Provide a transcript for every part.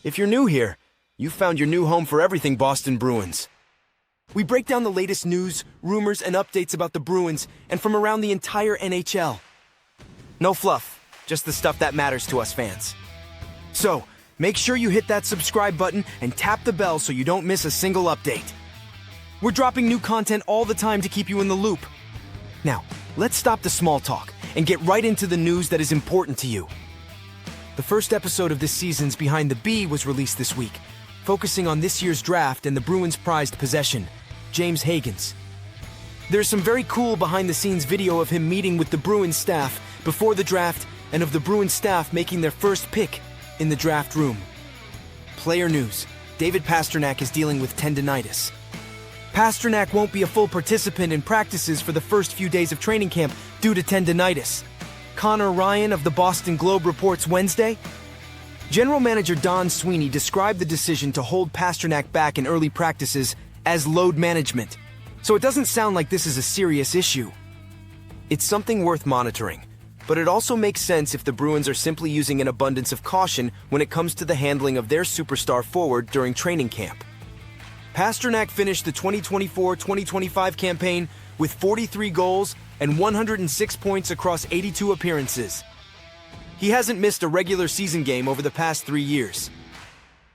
If you're new here, you've found your new home for everything Boston Bruins. We break down the latest news, rumors, and updates about the Bruins and from around the entire NHL. No fluff, just the stuff that matters to us fans. So, make sure you hit that subscribe button and tap the bell so you don't miss a single update. We're dropping new content all the time to keep you in the loop. Now, let's stop the small talk and get right into the news that is important to you. The first episode of this season's Behind the B was released this week, focusing on this year's draft and the Bruins' prized possession, James Hagens. There's some very cool behind-the-scenes video of him meeting with the Bruins staff before the draft and of the Bruins staff making their first pick in the draft room. Player news: David Pastrnak is dealing with tendinitis. Pastrnak won't be a full participant in practices for the first few days of training camp due to tendinitis. Connor Ryan of the Boston Globe reports Wednesday. General Manager Don Sweeney described the decision to hold Pastrnak back in early practices as load management, so it doesn't sound like this is a serious issue. It's something worth monitoring, but it also makes sense if the Bruins are simply using an abundance of caution when it comes to the handling of their superstar forward during training camp. Pastrnak finished the 2024-2025 campaign with 43 goals and 106 points across 82 appearances. He hasn't missed a regular season game over the past 3 years.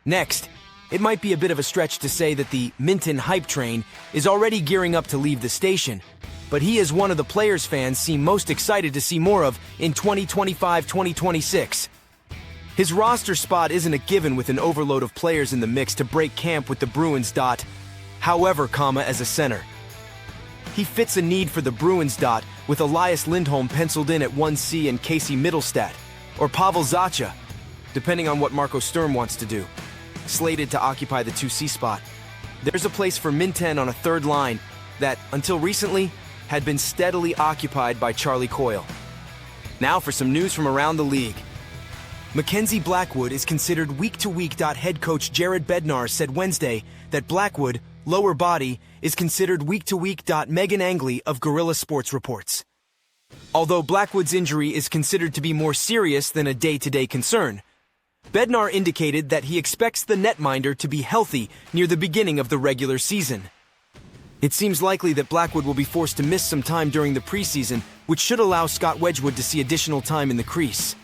Next, it might be a bit of a stretch to say that the Minten hype train is already gearing up to leave the station, but he is one of the players fans seem most excited to see more of in 2025-2026. His roster spot isn't a given with an overload of players in the mix to break camp with the Bruins. However, as a center. He fits a need for the Bruins. With Elias Lindholm penciled in at 1C and Casey Mittelstadt, or Pavel Zacha, depending on what Marco Sturm wants to do, slated to occupy the 2C spot. There's a place for Minten on a third line that, until recently, had been steadily occupied by Charlie Coyle. Now for some news from around the league. Mackenzie Blackwood is considered week-to-week. Head coach Jared Bednar said Wednesday that Blackwood, lower body, is considered week-to-week. Megan Angley of Guerrilla Sports reports. Although Blackwood's injury is considered to be more serious than a day-to-day concern, Bednar indicated that he expects the netminder to be healthy near the beginning of the regular season. It seems likely that Blackwood will be forced to miss some time during the preseason, which should allow Scott Wedgwood to see additional time in the crease.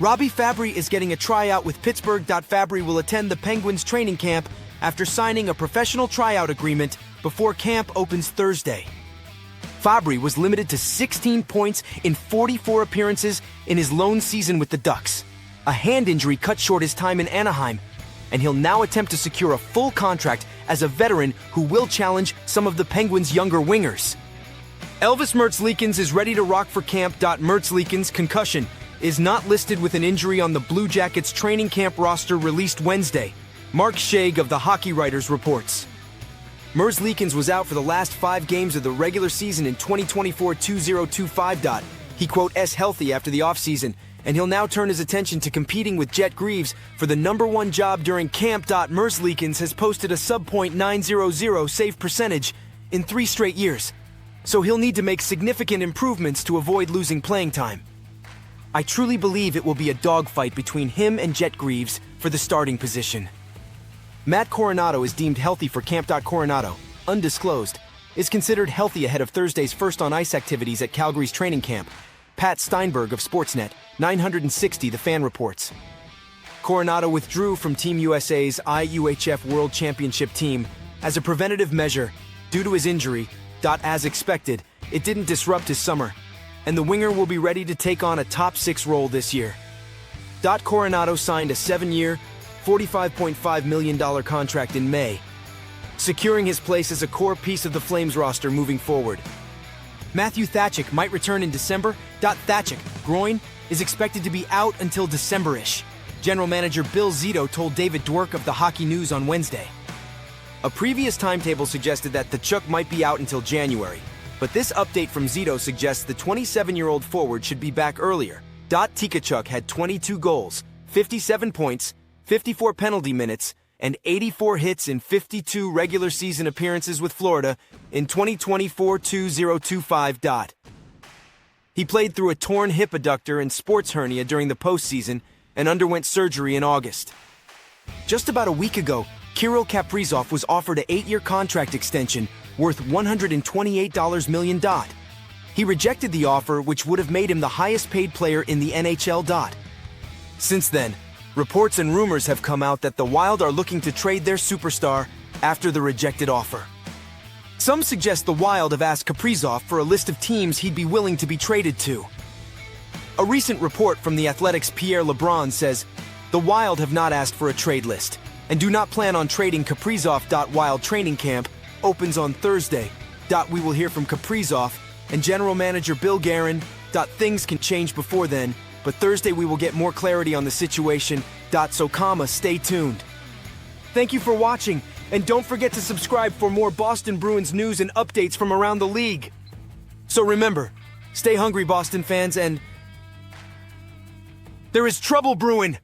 Robby Fabbri is getting a tryout with Pittsburgh. Fabbri will attend the Penguins training camp after signing a professional tryout agreement before camp opens Thursday. Fabbri was limited to 16 points in 44 appearances in his lone season with the Ducks. A hand injury cut short his time in Anaheim, and he'll now attempt to secure a full contract as a veteran who will challenge some of the Penguins' younger wingers. Elvis Merzļikins is ready to rock for camp. Merzļikins' concussion is not listed with an injury on the Blue Jackets training camp roster released Wednesday. Mark Shaig of the Hockey Writers reports. Merzļikins was out for the last 5 games of the regular season in 2024-2025. He "s healthy after the offseason, and he'll now turn his attention to competing with Jet Greaves for the #1 job during camp. Merzļikins has posted a sub.900 save percentage in 3 straight years, so he'll need to make significant improvements to avoid losing playing time. I truly believe it will be a dogfight between him and Jet Greaves for the starting position. Matt Coronato is deemed healthy for camp. Coronato, undisclosed, is considered healthy ahead of Thursday's first on-ice activities at Calgary's training camp. Pat Steinberg of Sportsnet 960 The Fan reports. Coronato withdrew from Team USA's IUHF World Championship team as a preventative measure due to his injury. As expected, it didn't disrupt his summer, and the winger will be ready to take on a top 6 role this year. Coronato signed a 7-year, $45.5 million contract in May, securing his place as a core piece of the Flames roster moving forward. Matthew Tkachuk might return in December. Tkachuk, groin, is expected to be out until December-ish. General Manager Bill Zito told David Dwork of the Hockey News on Wednesday. A previous timetable suggested that Tkachuk might be out until January, but this update from Zito suggests the 27-year-old forward should be back earlier. Tkachuk had 22 goals, 57 points, 54 penalty minutes, and 84 hits in 52 regular season appearances with Florida in 2024-2025. He played through a torn hip adductor and sports hernia during the postseason and underwent surgery in August. Just about a week ago, Kirill Kaprizov was offered an 8-year contract extension worth $128 million. He rejected the offer, which would have made him the highest-paid player in the NHL. Since then, reports and rumors have come out that the Wild are looking to trade their superstar after the rejected offer. Some suggest the Wild have asked Kaprizov for a list of teams he'd be willing to be traded to. A recent report from The Athletic's Pierre LeBrun says the Wild have not asked for a trade list and do not plan on trading Kaprizov. Wild training camp opens on Thursday. We will hear from Kaprizov and general manager Bill Guerin. Things can change before then, but Thursday we will get more clarity on the situation. So, stay tuned. Thank you for watching, and don't forget to subscribe for more Boston Bruins news and updates from around the league. So remember, stay hungry, Boston fans, and there is trouble brewing.